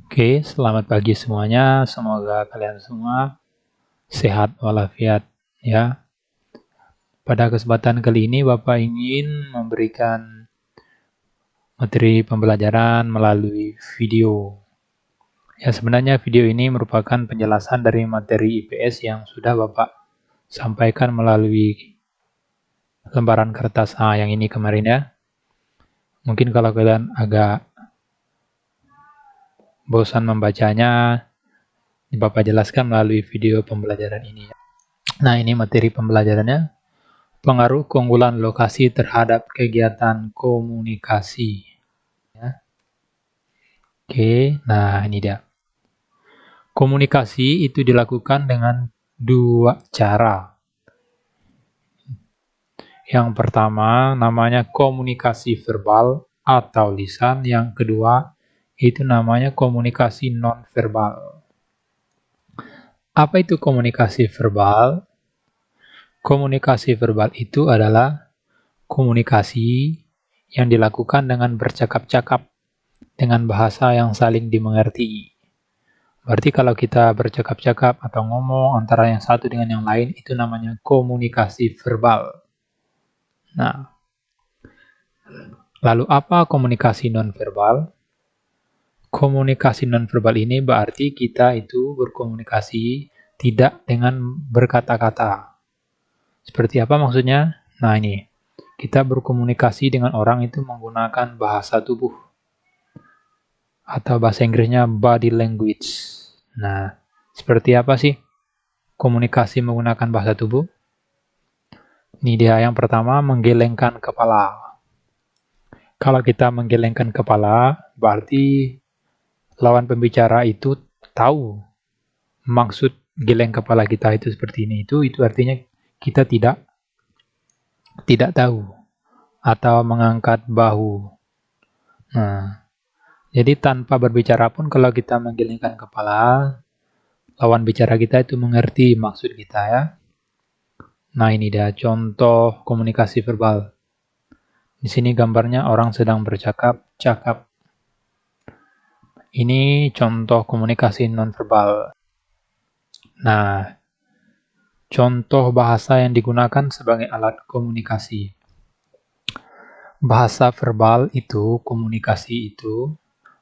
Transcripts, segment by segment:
Oke, selamat pagi semuanya. Semoga kalian semua sehat walafiat ya. Pada kesempatan kali ini Bapak ingin memberikan materi pembelajaran melalui video. Ya, sebenarnya video ini merupakan penjelasan dari materi IPS yang sudah Bapak sampaikan melalui lembaran kertas A yang ini kemarin ya. Mungkin kalau kalian agak bosan membacanya, Bapak jelaskan melalui video pembelajaran ini. Nah, ini materi pembelajarannya. Pengaruh keunggulan lokasi terhadap kegiatan komunikasi. Ya. Oke, nah ini dia. Komunikasi itu dilakukan dengan dua cara. Yang pertama namanya komunikasi verbal atau lisan. Yang kedua itu namanya komunikasi non-verbal. Apa itu komunikasi verbal? Komunikasi verbal itu adalah komunikasi yang dilakukan dengan bercakap-cakap dengan bahasa yang saling dimengerti. Berarti kalau kita bercakap-cakap atau ngomong antara yang satu dengan yang lain, itu namanya komunikasi verbal. Nah, lalu apa komunikasi nonverbal? Komunikasi nonverbal ini berarti kita itu berkomunikasi tidak dengan berkata-kata. Seperti apa maksudnya? Nah ini, kita berkomunikasi dengan orang itu menggunakan bahasa tubuh. Atau bahasa Inggrisnya body language. Nah, seperti apa sih komunikasi menggunakan bahasa tubuh? Ini dia yang pertama, menggelengkan kepala. Kalau kita menggelengkan kepala, berarti lawan pembicara itu tahu maksud geleng kepala kita itu seperti ini. Itu artinya kita tidak tahu atau mengangkat bahu. Nah, jadi tanpa berbicara pun kalau kita menggelengkan kepala, lawan bicara kita itu mengerti maksud kita ya. Nah, ini dia contoh komunikasi verbal. Di sini gambarnya orang sedang bercakap-cakap. Ini contoh komunikasi nonverbal. Nah, contoh bahasa yang digunakan sebagai alat komunikasi. Bahasa verbal itu, komunikasi itu,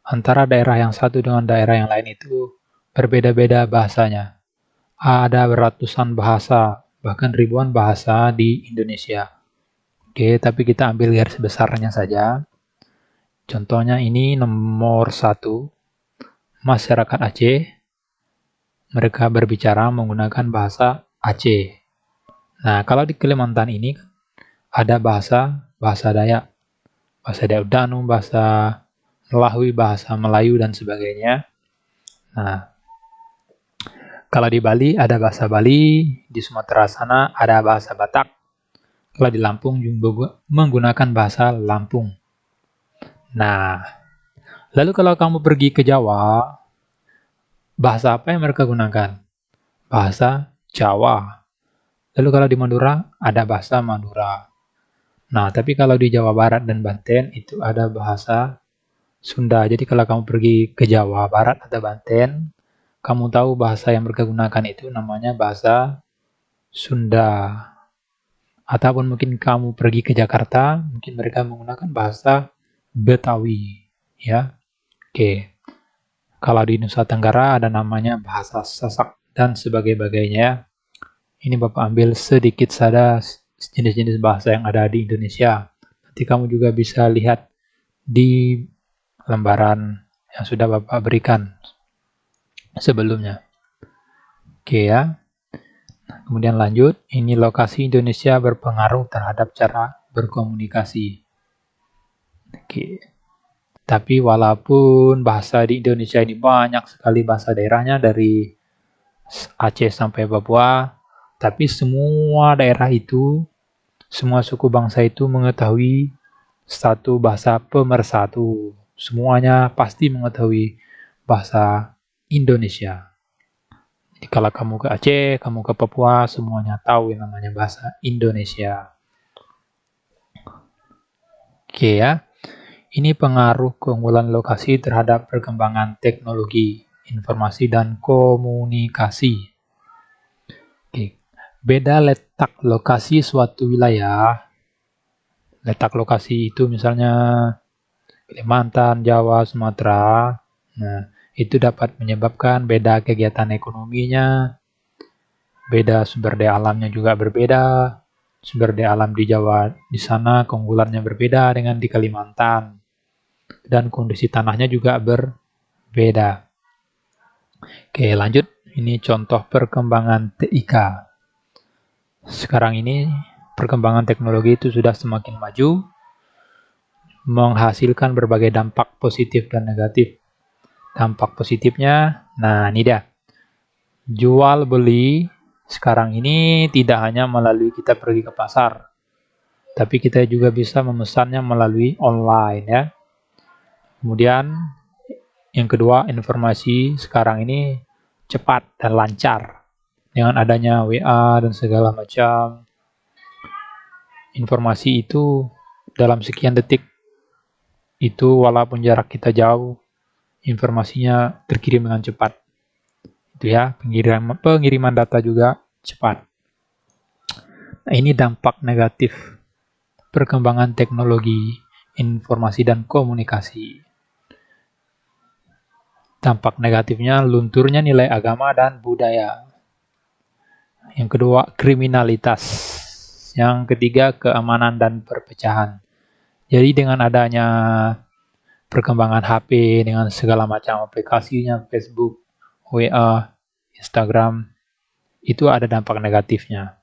antara daerah yang satu dengan daerah yang lain itu berbeda-beda bahasanya. Ada ratusan bahasa, bahkan ribuan bahasa di Indonesia. Oke, tapi kita ambil garis besarnya saja. Contohnya ini nomor 1, masyarakat Aceh. Mereka berbicara menggunakan bahasa Aceh. Nah, kalau di Kalimantan ini ada bahasa Dayak, bahasa Dayak Danu, bahasa Melawi, bahasa Melayu, dan sebagainya. Nah, kalau di Bali ada bahasa Bali, di Sumatera sana ada bahasa Batak, kalau di Lampung juga menggunakan bahasa Lampung. Nah, lalu kalau kamu pergi ke Jawa, bahasa apa yang mereka gunakan? Bahasa Jawa. Lalu kalau di Madura, ada bahasa Madura. Nah, tapi kalau di Jawa Barat dan Banten, itu ada bahasa Sunda. Jadi kalau kamu pergi ke Jawa Barat atau Banten, kamu tahu bahasa yang mereka gunakan itu namanya bahasa Sunda. Ataupun mungkin kamu pergi ke Jakarta, mungkin mereka menggunakan bahasa Betawi. Ya, oke. Kalau di Nusa Tenggara ada namanya bahasa Sasak dan sebagainya. Ini Bapak ambil sedikit saja jenis-jenis bahasa yang ada di Indonesia. Nanti kamu juga bisa lihat di lembaran yang sudah Bapak berikan sebelumnya. Oke ya. Nah, kemudian lanjut, ini lokasi Indonesia berpengaruh terhadap cara berkomunikasi. Oke. Tapi walaupun bahasa di Indonesia ini banyak sekali bahasa daerahnya dari Aceh sampai Papua, tapi semua daerah itu, semua suku bangsa itu mengetahui satu bahasa pemersatu. Semuanya pasti mengetahui bahasa Indonesia. Jadi kalau kamu ke Aceh, kamu ke Papua, semuanya tahu yang namanya bahasa Indonesia. Oke ya. Ini pengaruh keunggulan lokasi terhadap perkembangan teknologi, informasi, dan komunikasi. Oke. Beda letak lokasi suatu wilayah. Letak lokasi itu misalnya Kalimantan, Jawa, Sumatera. Nah, itu dapat menyebabkan beda kegiatan ekonominya, beda sumber daya alamnya juga berbeda. Sumber daya alam di Jawa di sana keunggulannya berbeda dengan di Kalimantan. Dan kondisi tanahnya juga berbeda. Oke, lanjut. Ini contoh perkembangan TIK. Sekarang ini perkembangan teknologi itu sudah semakin maju, menghasilkan berbagai dampak positif dan negatif. Dampak positifnya, nah ini dia. Jual beli sekarang ini tidak hanya melalui kita pergi ke pasar, tapi kita juga bisa memesannya melalui online ya. Kemudian yang kedua, informasi sekarang ini cepat dan lancar. Dengan adanya WA dan segala macam, informasi itu dalam sekian detik itu walaupun jarak kita jauh, informasinya terkirim dengan cepat. Itu ya, pengiriman data juga cepat. Nah, ini dampak negatif perkembangan teknologi, informasi, dan komunikasi. Dampak negatifnya lunturnya nilai agama dan budaya. Yang kedua, kriminalitas. Yang ketiga, keamanan dan perpecahan. Jadi dengan adanya perkembangan HP dengan segala macam aplikasinya, Facebook, WA, Instagram, itu ada dampak negatifnya.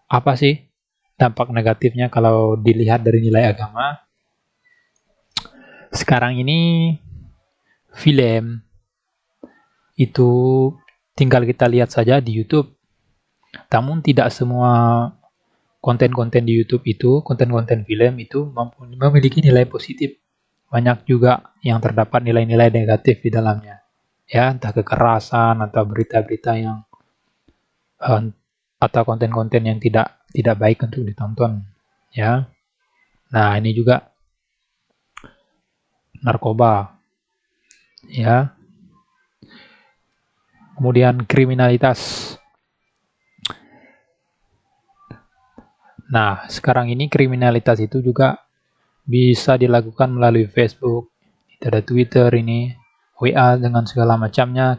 Apa sih dampak negatifnya kalau dilihat dari nilai agama? Sekarang ini film itu tinggal kita lihat saja di YouTube. Namun tidak semua konten-konten di YouTube itu, konten-konten film itu memiliki nilai positif. Banyak juga yang terdapat nilai-nilai negatif di dalamnya. Ya, entah kekerasan atau berita-berita yang atau konten-konten yang tidak baik untuk ditonton, ya. Nah, ini juga narkoba, ya. Kemudian kriminalitas. Nah, sekarang ini kriminalitas itu juga bisa dilakukan melalui Facebook, ada Twitter ini, WA dengan segala macamnya,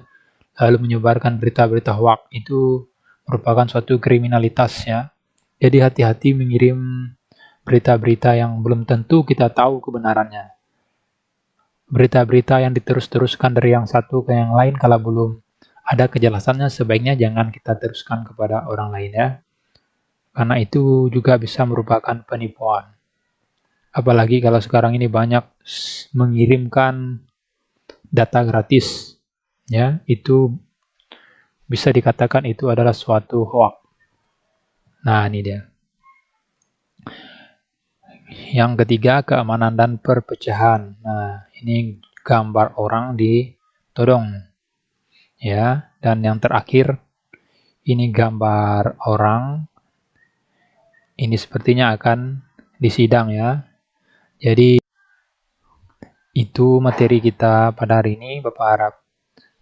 lalu menyebarkan berita-berita hoax itu merupakan suatu kriminalitas ya. Jadi hati-hati mengirim berita-berita yang belum tentu kita tahu kebenarannya. Berita-berita yang diterus-teruskan dari yang satu ke yang lain kalau belum ada kejelasannya sebaiknya jangan kita teruskan kepada orang lain ya. Karena itu juga bisa merupakan penipuan. Apalagi kalau sekarang ini banyak mengirimkan data gratis, ya itu bisa dikatakan itu adalah suatu hoax. Nah ini dia. Yang ketiga, keamanan dan perpecahan. Nah ini gambar orang ditodong, ya. Dan yang terakhir ini gambar orang. Ini sepertinya akan disidang ya. Jadi itu materi kita pada hari ini. Bapak harap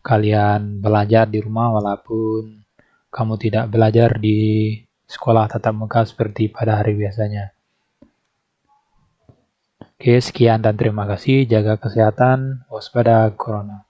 kalian belajar di rumah walaupun kamu tidak belajar di sekolah tatap muka seperti pada hari biasanya. Oke, sekian dan terima kasih. Jaga kesehatan, waspada corona.